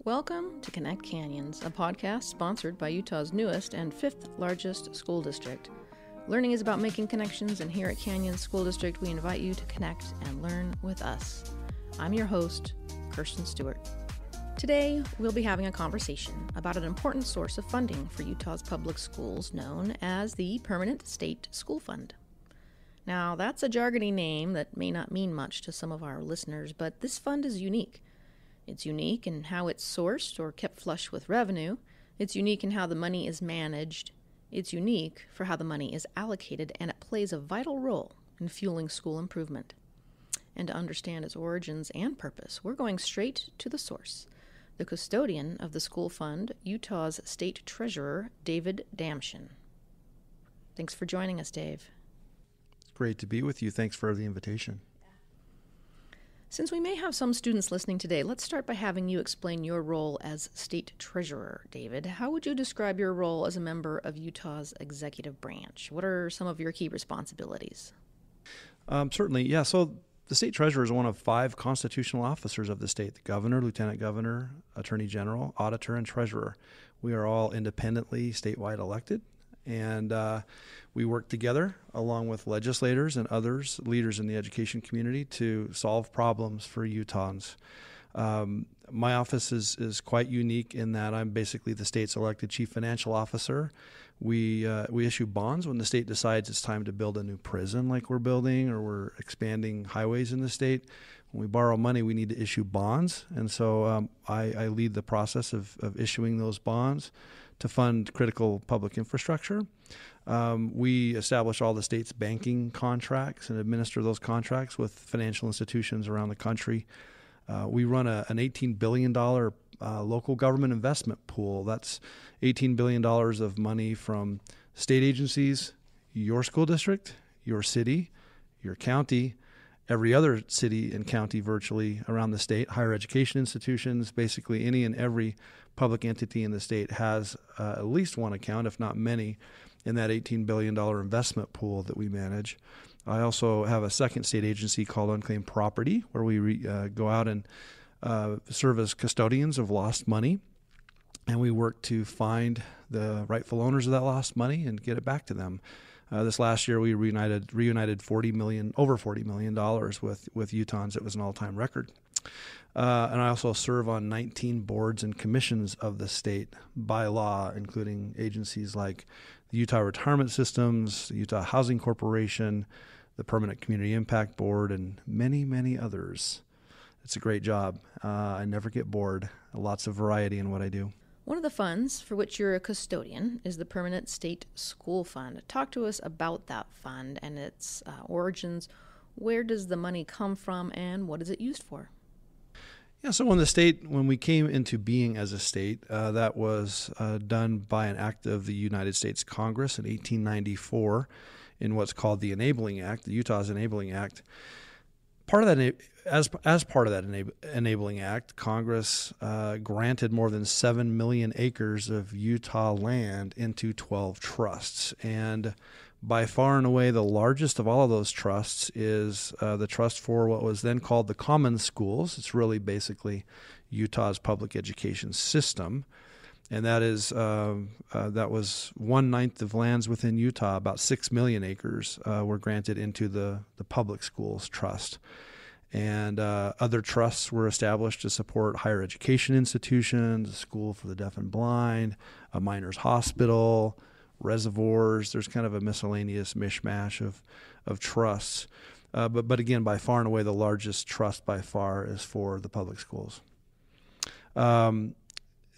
Welcome to Connect Canyons, a podcast sponsored by Utah's newest and fifth largest school district. Learning is about making connections, and here at Canyons School District, we invite you to connect and learn with us. I'm your host, Kirsten Stewart. Today, we'll be having a conversation about an important source of funding for Utah's public schools known as the Permanent State School Fund. Now, that's a jargony name that may not mean much to some of our listeners, but this fund is unique. It's unique in how it's sourced or kept flush with revenue. It's unique in how the money is managed. It's unique for how the money is allocated, and it plays a vital role in fueling school improvement. And to understand its origins and purpose, we're going straight to the source, the custodian of the school fund, Utah's State Treasurer Dave Damschen. Thanks for joining us, Dave. It's great to be with you. Thanks for the invitation. Since we may have some students listening today, let's start by having you explain your role as State Treasurer, David. How would you describe your role as a member of Utah's executive branch? What are some of your key responsibilities? Certainly, yeah. So the State Treasurer is one of 5 constitutional officers of the state: the governor, lieutenant governor, attorney general, auditor, and treasurer. We are all independently statewide elected, and we work together along with legislators and others, leaders in the education community, to solve problems for Utahns. My office is quite unique in that I'm basically the state's elected chief financial officer. We issue bonds when the state decides it's time to build a new prison like we're building, or we're expanding highways in the state. When we borrow money, we need to issue bonds. And so I lead the process of issuing those bonds to fund critical public infrastructure. We establish all the state's banking contracts and administer those contracts with financial institutions around the country. We run an $18 billion local government investment pool. That's $18 billion of money from state agencies, your school district, your city, your county, every other city and county virtually around the state, higher education institutions. Basically any and every public entity in the state has at least one account, if not many, in that $18 billion investment pool that we manage. I also have a second state agency called Unclaimed Property, where we go out and serve as custodians of lost money, and we work to find the rightful owners of that lost money and get it back to them. This last year, we reunited over $40 million with Utahns. It was an all-time record. And I also serve on 19 boards and commissions of the state by law, including agencies like the Utah Retirement Systems, the Utah Housing Corporation, the Permanent Community Impact Board, and many, many others. It's a great job. I never get bored. Lots of variety in what I do. One of the funds for which you're a custodian is the Permanent State School Fund. Talk to us about that fund and its origins. Where does the money come from, and what is it used for? Yeah, so when we came into being as a state, that was done by an act of the United States Congress in 1894 in what's called the Enabling Act, the Utah's Enabling Act. Part of that, as part of that Enabling Act, Congress granted more than 7 million acres of Utah land into 12 trusts. And by far and away, the largest of all of those trusts is the trust for what was then called the Common Schools. It's really basically Utah's public education system. And that is that was 1/9 of lands within Utah. About 6 million acres were granted into the public schools trust. And other trusts were established to support higher education institutions, a school for the deaf and blind, a miners' hospital, reservoirs. There's kind of a miscellaneous mishmash of trusts. But again, by far and away, the largest trust by far is for the public schools.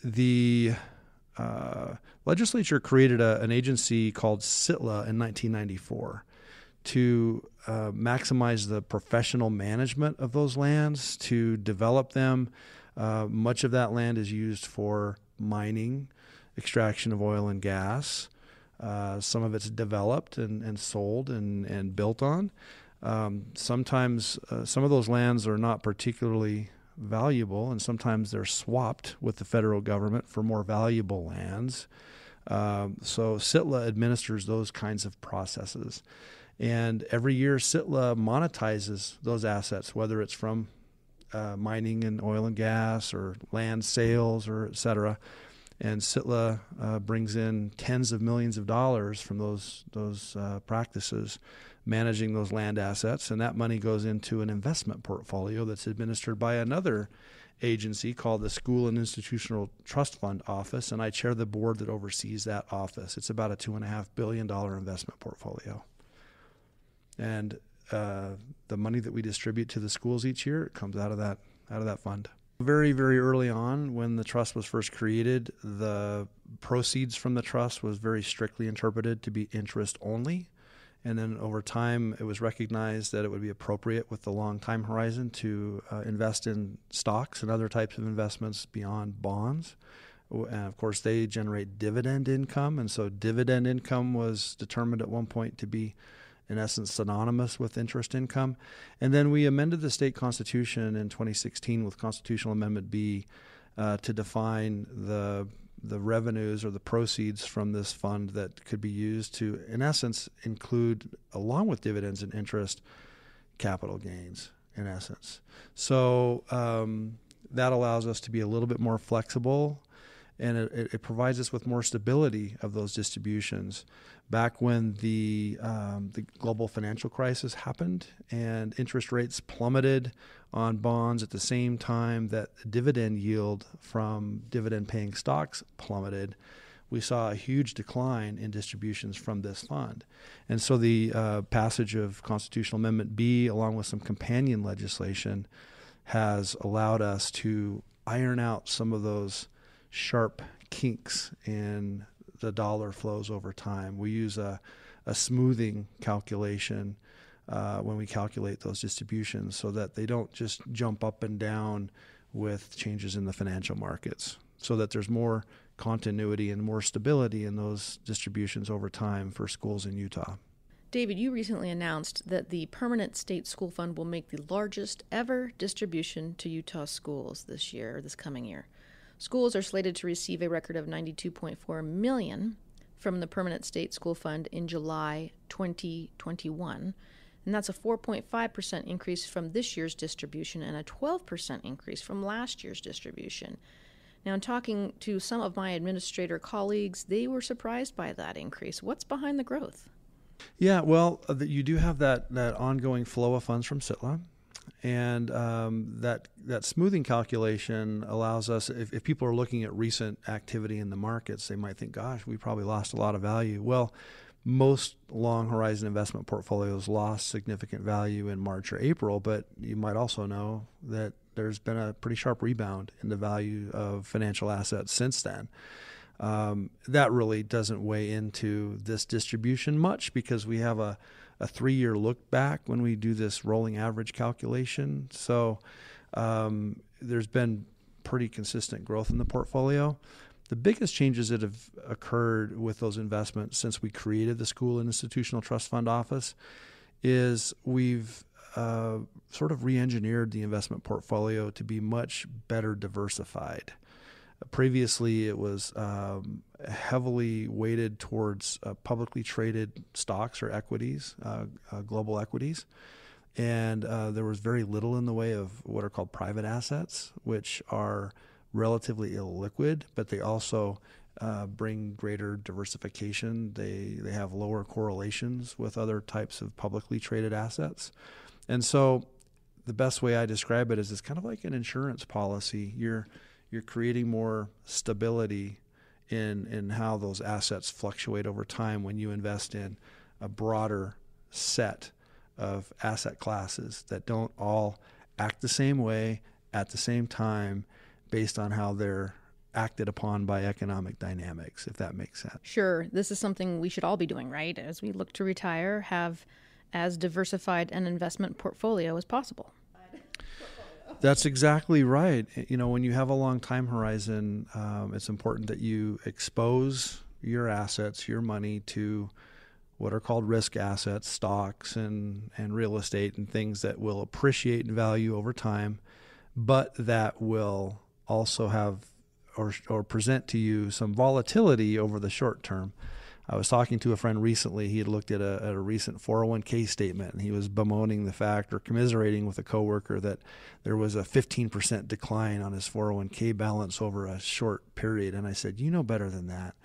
The legislature created an agency called SITLA in 1994 to maximize the professional management of those lands, to develop them. Much of that land is used for mining, extraction of oil and gas. Some of it's developed and sold and built on. Sometimes some of those lands are not particularly valuable, and sometimes they're swapped with the federal government for more valuable lands. So SITLA administers those kinds of processes. And every year SITLA monetizes those assets, whether it's from mining and oil and gas or land sales or et cetera. And SITLA brings in tens of millions of dollars from those practices, managing those land assets, and that money goes into an investment portfolio that's administered by another agency called the School and Institutional Trust Fund Office, and I chair the board that oversees that office. It's about a $2.5 billion investment portfolio. And the money that we distribute to the schools each year, it comes out of that fund. Very, very early on, when the trust was first created, the proceeds from the trust was very strictly interpreted to be interest only. And then over time, it was recognized that it would be appropriate with the long time horizon to invest in stocks and other types of investments beyond bonds. And of course, they generate dividend income. And so dividend income was determined at one point to be, in essence, synonymous with interest income. And then we amended the state constitution in 2016 with Constitutional Amendment B to define the revenues or the proceeds from this fund that could be used to, in essence, include, along with dividends and interest, capital gains, in essence. So that allows us to be a little bit more flexible, and it provides us with more stability of those distributions. Back when the global financial crisis happened and interest rates plummeted on bonds at the same time that the dividend yield from dividend-paying stocks plummeted, we saw a huge decline in distributions from this fund. And so the passage of Constitutional Amendment B, along with some companion legislation, has allowed us to iron out some of those sharp kinks in the dollar flows over time. We use a smoothing calculation when we calculate those distributions so that they don't just jump up and down with changes in the financial markets, so that there's more continuity and more stability in those distributions over time for schools in Utah. David, you recently announced that the Permanent State School Fund will make the largest ever distribution to Utah schools this coming year. Schools are slated to receive a record of $92.4 million from the Permanent State School Fund in July 2021, and that's a 4.5% increase from this year's distribution and a 12% increase from last year's distribution. Now, in talking to some of my administrator colleagues, they were surprised by that increase. What's behind the growth? Yeah, well, you do have that ongoing flow of funds from SITLA. And that smoothing calculation allows us, if people are looking at recent activity in the markets, they might think, gosh, we probably lost a lot of value. Well, most long horizon investment portfolios lost significant value in March or April, but you might also know that there's been a pretty sharp rebound in the value of financial assets since then. That really doesn't weigh into this distribution much because we have a 3-year look back when we do this rolling average calculation. So there's been pretty consistent growth in the portfolio. The biggest changes that have occurred with those investments since we created the School and Institutional Trust Fund Office is we've sort of re-engineered the investment portfolio to be much better diversified. Previously, it was heavily weighted towards publicly traded stocks or equities, global equities. And there was very little in the way of what are called private assets, which are relatively illiquid, but they also bring greater diversification. They have lower correlations with other types of publicly traded assets. And so the best way I describe it is it's kind of like an insurance policy. You're creating more stability in how those assets fluctuate over time when you invest in a broader set of asset classes that don't all act the same way at the same time based on how they're acted upon by economic dynamics, if that makes sense. Sure. This is something we should all be doing, right? As we look to retire, have as diversified an investment portfolio as possible. That's exactly right. You know, when you have a long time horizon, it's important that you expose your assets, your money, to what are called risk assets, stocks and real estate and things that will appreciate in value over time, but that will also have or present to you some volatility over the short term. I was talking to a friend recently. He had looked at a recent 401k statement, and he was bemoaning the fact, or commiserating with a coworker, that there was a 15% decline on his 401k balance over a short period. And I said, you know better than that.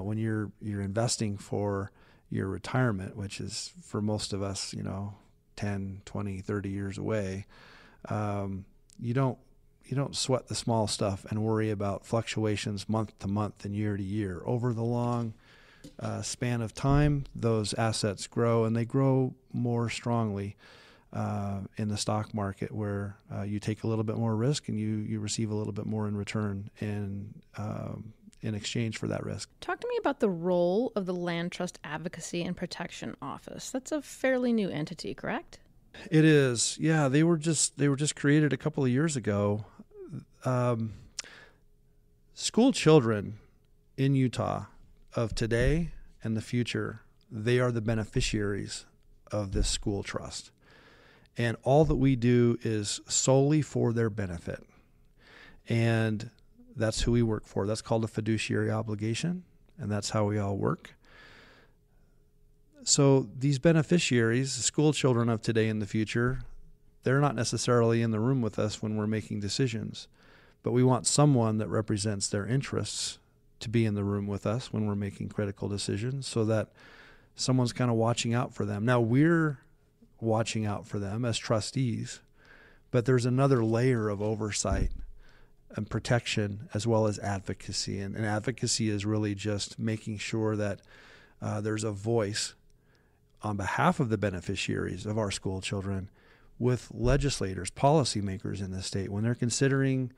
When you're investing for your retirement, which is for most of us, 10, 20, 30 years away, you don't sweat the small stuff and worry about fluctuations month to month and year to year. Over the long span of time, those assets grow, and they grow more strongly in the stock market, where you take a little bit more risk and you receive a little bit more in return in exchange for that risk. Talk to me about the role of the Land Trust Advocacy and Protection Office. That's a fairly new entity, correct? It is. Yeah, they were just created a couple of years ago. School children in Utah of today and the future, they are the beneficiaries of this school trust. And all that we do is solely for their benefit. And that's who we work for. That's called a fiduciary obligation, and that's how we all work. So these beneficiaries, school children of today and the future, they're not necessarily in the room with us when we're making decisions, but we want someone that represents their interests to be in the room with us when we're making critical decisions, so that someone's kind of watching out for them. Now, we're watching out for them as trustees, but there's another layer of oversight and protection, as well as advocacy. And advocacy is really just making sure that there's a voice on behalf of the beneficiaries of our school children with legislators, policymakers in the state, when they're considering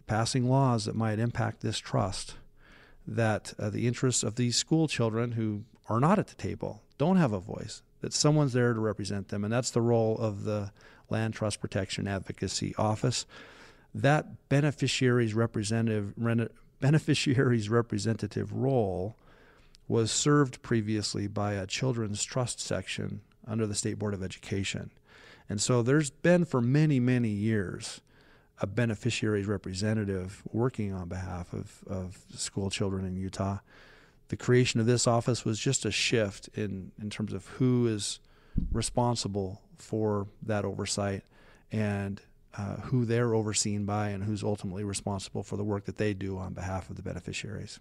passing laws that might impact this trust, that the interests of these school children who are not at the table, don't have a voice, that someone's there to represent them. And that's the role of the Land Trust Protection Advocacy Office. That beneficiaries representative role was served previously by a children's trust section under the State Board of Education. And so there's been for many, many years a beneficiaries representative working on behalf of school children in Utah. The creation of this office was just a shift in terms of who is responsible for that oversight, and who they're overseen by, and who's ultimately responsible for the work that they do on behalf of the beneficiaries.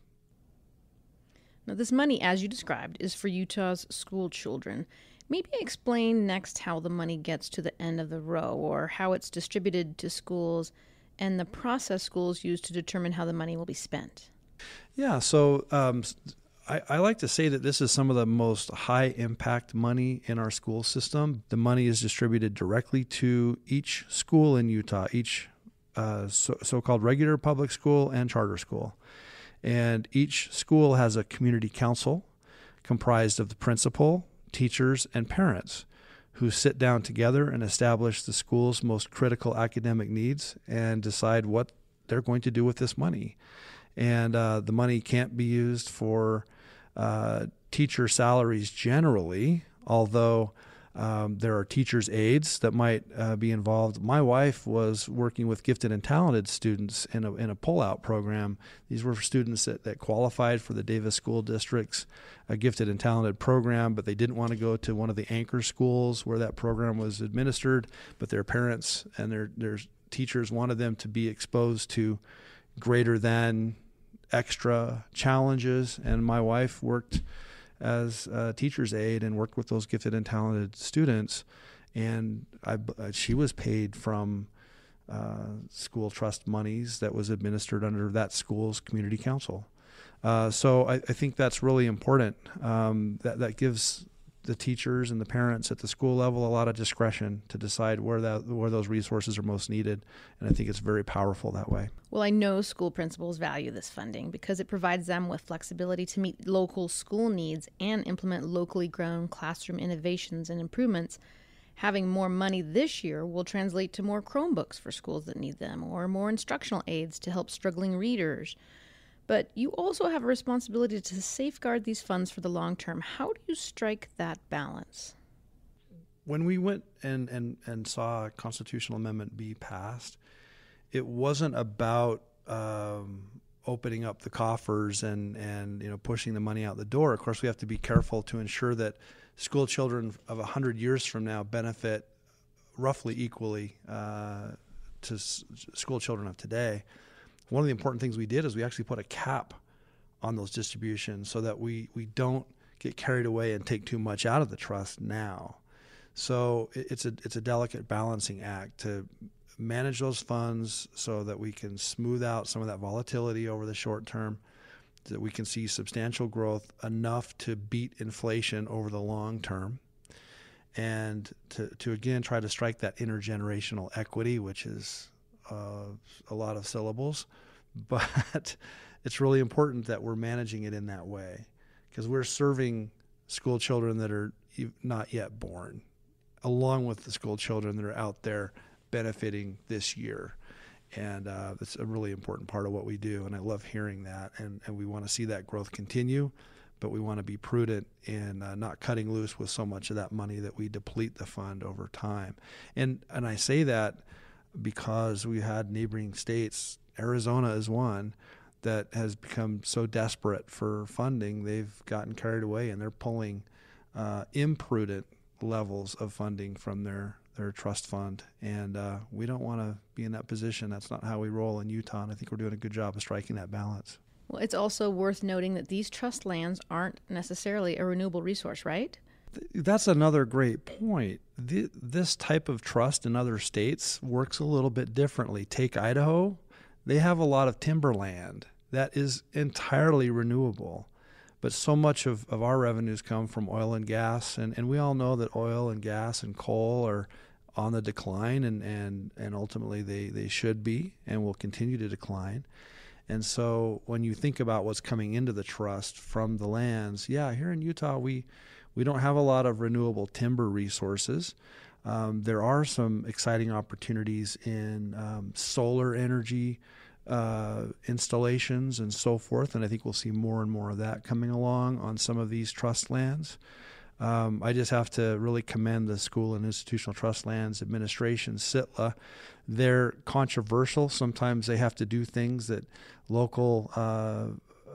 Now, this money, as you described, is for Utah's school children. Maybe explain next how the money gets to the end of the row, or how it's distributed to schools and the process schools use to determine how the money will be spent. Yeah, so I like to say that this is some of the most high-impact money in our school system. The money is distributed directly to each school in Utah, each so-called regular public school and charter school. And each school has a community council comprised of the principal, teachers, and parents, who sit down together and establish the school's most critical academic needs and decide what they're going to do with this money. And the money can't be used for teacher salaries generally, although there are teachers' aides that might be involved. My wife was working with gifted and talented students in a pull-out program. These were students that qualified for the Davis School District's gifted and talented program, but they didn't want to go to one of the anchor schools where that program was administered, but their parents and their teachers wanted them to be exposed to greater than extra challenges. And my wife worked as a teacher's aide and worked with those gifted and talented students, and she was paid from school trust monies that was administered under that school's community council. So I think that's really important. That gives the teachers and the parents at the school level a lot of discretion to decide where those resources are most needed, and I think it's very powerful that way. Well, I know school principals value this funding because it provides them with flexibility to meet local school needs and implement locally grown classroom innovations and improvements. Having more money this year will translate to more Chromebooks for schools that need them, or more instructional aids to help struggling readers. But you also have a responsibility to safeguard these funds for the long term. How do you strike that balance? When we went and saw a constitutional amendment be passed, it wasn't about opening up the coffers and pushing the money out the door. Of course, we have to be careful to ensure that school children of 100 years from now benefit roughly equally to school children of today. One of the important things we did is we actually put a cap on those distributions so that we don't get carried away and take too much out of the trust now. So it's a delicate balancing act to manage those funds so that we can smooth out some of that volatility over the short term, so that we can see substantial growth enough to beat inflation over the long term, and to again try to strike that intergenerational equity, which is a lot of syllables, but it's really important that we're managing it in that way, because we're serving school children that are not yet born, along with the school children that are out there benefiting this year. And that's a really important part of what we do, and I love hearing that. And we want to see that growth continue, but we want to be prudent in not cutting loose with so much of that money that we deplete the fund over time. And I say that because we had neighboring states, Arizona is one, that has become so desperate for funding, they've gotten carried away and they're pulling imprudent levels of funding from their trust fund. And we don't want to be in that position. That's not how we roll in Utah, and I think we're doing a good job of striking that balance. Well, it's also worth noting that these trust lands aren't necessarily a renewable resource, right? That's another great point. This type of trust in other states works a little bit differently. Take Idaho. They have a lot of timberland that is entirely renewable. But so much of our revenues come from oil and gas, and we all know that oil and gas and coal are on the decline, and ultimately they should be and will continue to decline. And so when you think about what's coming into the trust from the lands, here in Utah we don't have a lot of renewable timber resources. There are some exciting opportunities in solar energy installations and so forth, and I think we'll see more and more of that coming along on some of these trust lands. I just have to really commend the School and Institutional Trust Lands Administration, SITLA. They're controversial. Sometimes they have to do things that local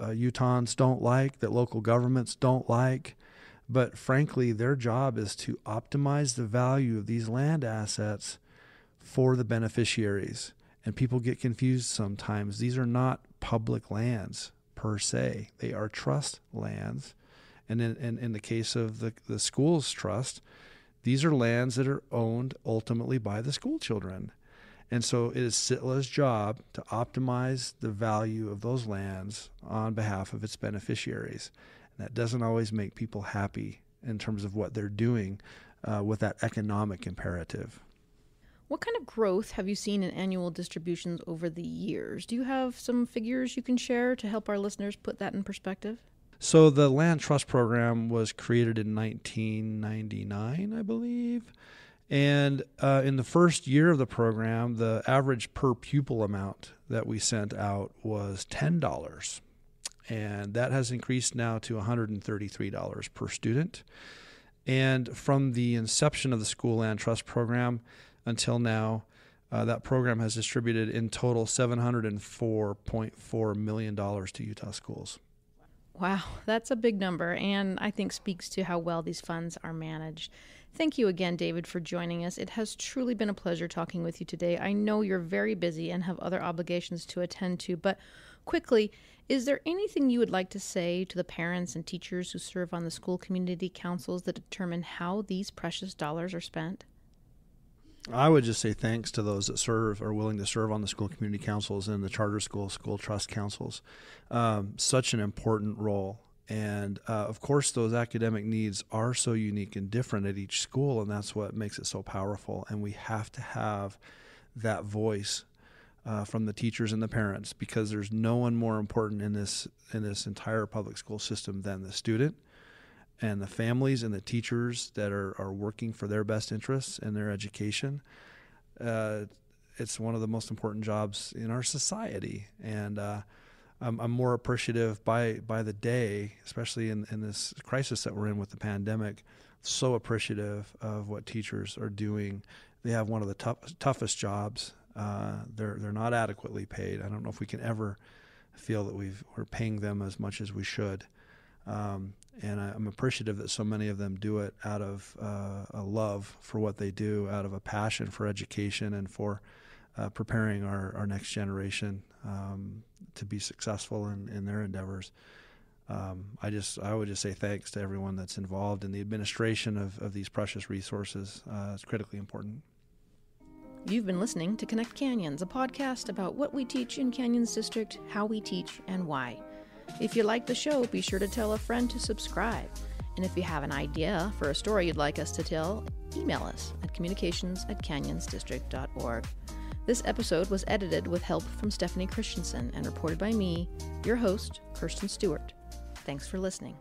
Utahns don't like, that local governments don't like. But frankly, their job is to optimize the value of these land assets for the beneficiaries. And people get confused sometimes. These are not public lands per se. They are trust lands. And in the case of the school's trust, these are lands that are owned ultimately by the school children. And so it is SITLA's job to optimize the value of those lands on behalf of its beneficiaries. And that doesn't always make people happy in terms of what they're doing with that economic imperative. What kind of growth have you seen in annual distributions over the years? Do you have some figures you can share to help our listeners put that in perspective? So the Land Trust Program was created in 1999, I believe. And in the first year of the program, the average per pupil amount that we sent out was $10. And that has increased now to $133 per student. And from the inception of the School Land Trust Program until now, that program has distributed in total $704.4 million to Utah schools. Wow, that's a big number, and I think speaks to how well these funds are managed. Thank you again, David, for joining us. It has truly been a pleasure talking with you today. I know you're very busy and have other obligations to attend to, but quickly, is there anything you would like to say to the parents and teachers who serve on the school community councils that determine how these precious dollars are spent? I would just say thanks to those that serve, are willing to serve on the school community councils and the charter school trust councils. Such an important role. And of course, those academic needs are so unique and different at each school, and that's what makes it so powerful. And we have to have that voice from the teachers and the parents, because there's no one more important in this entire public school system than the student and the families and the teachers that are working for their best interests and their education. It's one of the most important jobs in our society. And I'm more appreciative by the day, especially in this crisis that we're in with the pandemic, so appreciative of what teachers are doing. They have one of the toughest jobs. They're not adequately paid. I don't know if we can ever feel that we're paying them as much as we should. And I'm appreciative that so many of them do it out of a love for what they do, out of a passion for education and for preparing our next generation to be successful in their endeavors. I would just say thanks to everyone that's involved in the administration of these precious resources. It's critically important. You've been listening to Connect Canyons, a podcast about what we teach in Canyons District, how we teach, and why. If you like the show, be sure to tell a friend to subscribe. And if you have an idea for a story you'd like us to tell, email us at communications@canyonsdistrict.org. This episode was edited with help from Stephanie Christensen and reported by me, your host, Kirsten Stewart. Thanks for listening.